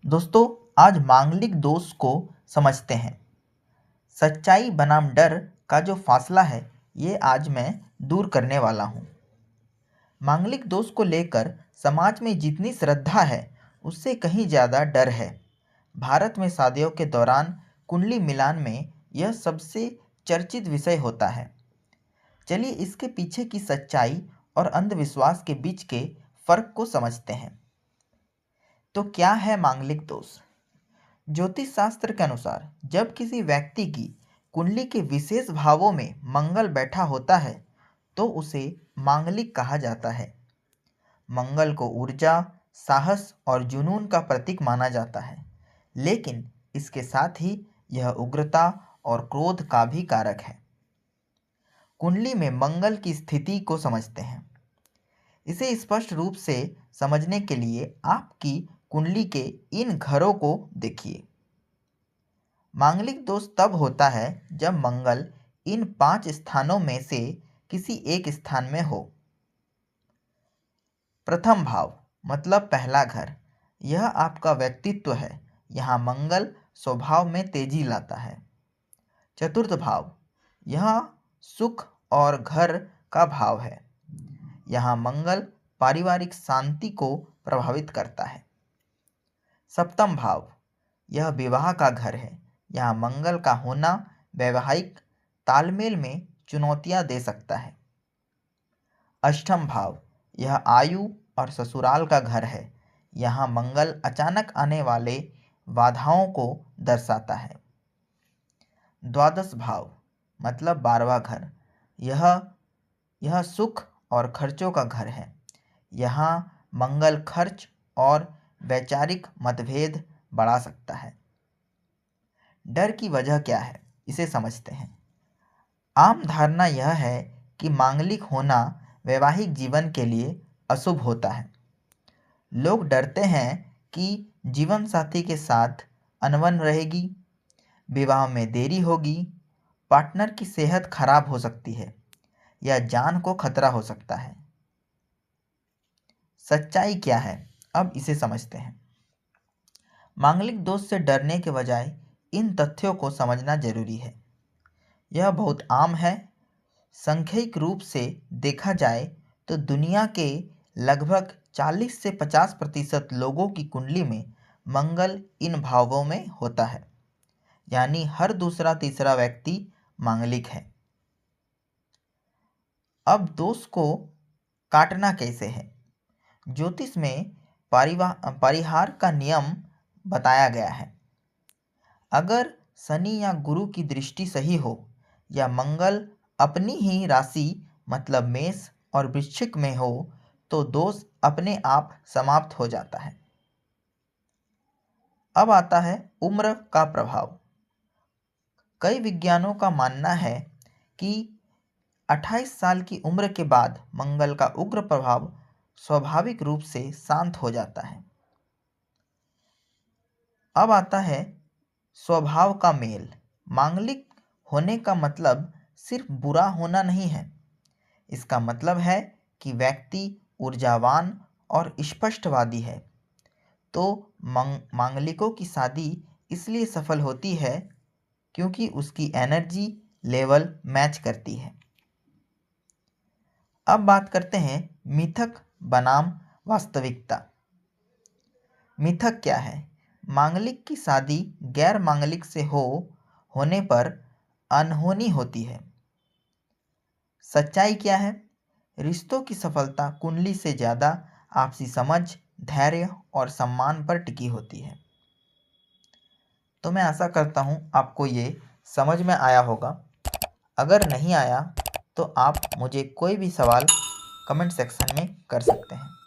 दोस्तों, आज मांगलिक दोष को समझते हैं। सच्चाई बनाम डर का जो फासला है, ये आज मैं दूर करने वाला हूँ। मांगलिक दोष को लेकर समाज में जितनी श्रद्धा है, उससे कहीं ज़्यादा डर है। भारत में शादियों के दौरान कुंडली मिलान में यह सबसे चर्चित विषय होता है। चलिए इसके पीछे की सच्चाई और अंधविश्वास के बीच के फर्क को समझते हैं। तो क्या है मांगलिक दोष? ज्योतिष शास्त्र के अनुसार जब किसी व्यक्ति की कुंडली के विशेष भावों में मंगल बैठा होता है, तो उसे मांगलिक कहा जाता है। मंगल को ऊर्जा, साहस और जुनून का प्रतीक माना जाता है, लेकिन इसके साथ ही यह उग्रता और क्रोध का भी कारक है। कुंडली में मंगल की स्थिति को समझते हैं। इसे स्पष्ट रूप से समझने के लिए आपकी कुंडली के इन घरों को देखिए। मांगलिक दोष तब होता है जब मंगल इन 5 स्थानों में से किसी एक स्थान में हो। प्रथम भाव मतलब पहला घर, यह आपका व्यक्तित्व है। यहाँ मंगल स्वभाव में तेजी लाता है। चतुर्थ भाव, यह सुख और घर का भाव है। यहाँ मंगल पारिवारिक शांति को प्रभावित करता है। सप्तम भाव, यह विवाह का घर है। यहाँ मंगल का होना वैवाहिक तालमेल में चुनौतियाँ दे सकता है। अष्टम भाव, यह आयु और ससुराल का घर है। यहाँ मंगल अचानक आने वाले बाधाओं को दर्शाता है। द्वादश भाव मतलब 12वां घर, यह सुख और खर्चों का घर है। यहाँ मंगल खर्च और वैचारिक मतभेद बढ़ा सकता है। डर की वजह क्या है, इसे समझते हैं। आम धारणा यह है कि मांगलिक होना वैवाहिक जीवन के लिए अशुभ होता है। लोग डरते हैं कि जीवन साथी के साथ अनबन रहेगी, विवाह में देरी होगी, पार्टनर की सेहत खराब हो सकती है या जान को खतरा हो सकता है। सच्चाई क्या है, अब इसे समझते हैं। मांगलिक दोष से डरने के बजाय इन तथ्यों को समझना जरूरी है। यह बहुत आम है। सांख्यिक रूप से देखा जाए तो दुनिया के लगभग 40 से 50% लोगों की कुंडली में मंगल इन भावों में होता है, यानी हर दूसरा तीसरा व्यक्ति मांगलिक है। अब दोष को काटना कैसे है? ज्योतिष में परिहार का नियम बताया गया है। अगर शनि या गुरु की दृष्टि सही हो या मंगल अपनी ही राशि मतलब मेष और वृश्चिक में हो, तो दोष अपने आप समाप्त हो जाता है। अब आता है उम्र का प्रभाव। कई विज्ञानों का मानना है कि 28 साल की उम्र के बाद मंगल का उग्र प्रभाव स्वाभाविक रूप से शांत हो जाता है। अब आता है स्वभाव का मेल। मांगलिक होने का मतलब सिर्फ बुरा होना नहीं है। इसका मतलब है कि व्यक्ति ऊर्जावान और स्पष्टवादी है। तो मांगलिकों की शादी इसलिए सफल होती है क्योंकि उसकी एनर्जी लेवल मैच करती है। अब बात करते हैं मिथक बनाम वास्तविकता। मिथक क्या है? मांगलिक की शादी गैर मांगलिक से होने पर अनहोनी होती है। सच्चाई क्या है? रिश्तों की सफलता कुंडली से ज़्यादा आपसी समझ, धैर्य और सम्मान पर टिकी होती है। तो मैं आशा करता हूँ आपको ये समझ में आया होगा। अगर नहीं आया तो आप मुझे कोई भी सवाल कमेंट सेक्शन में कर सकते हैं।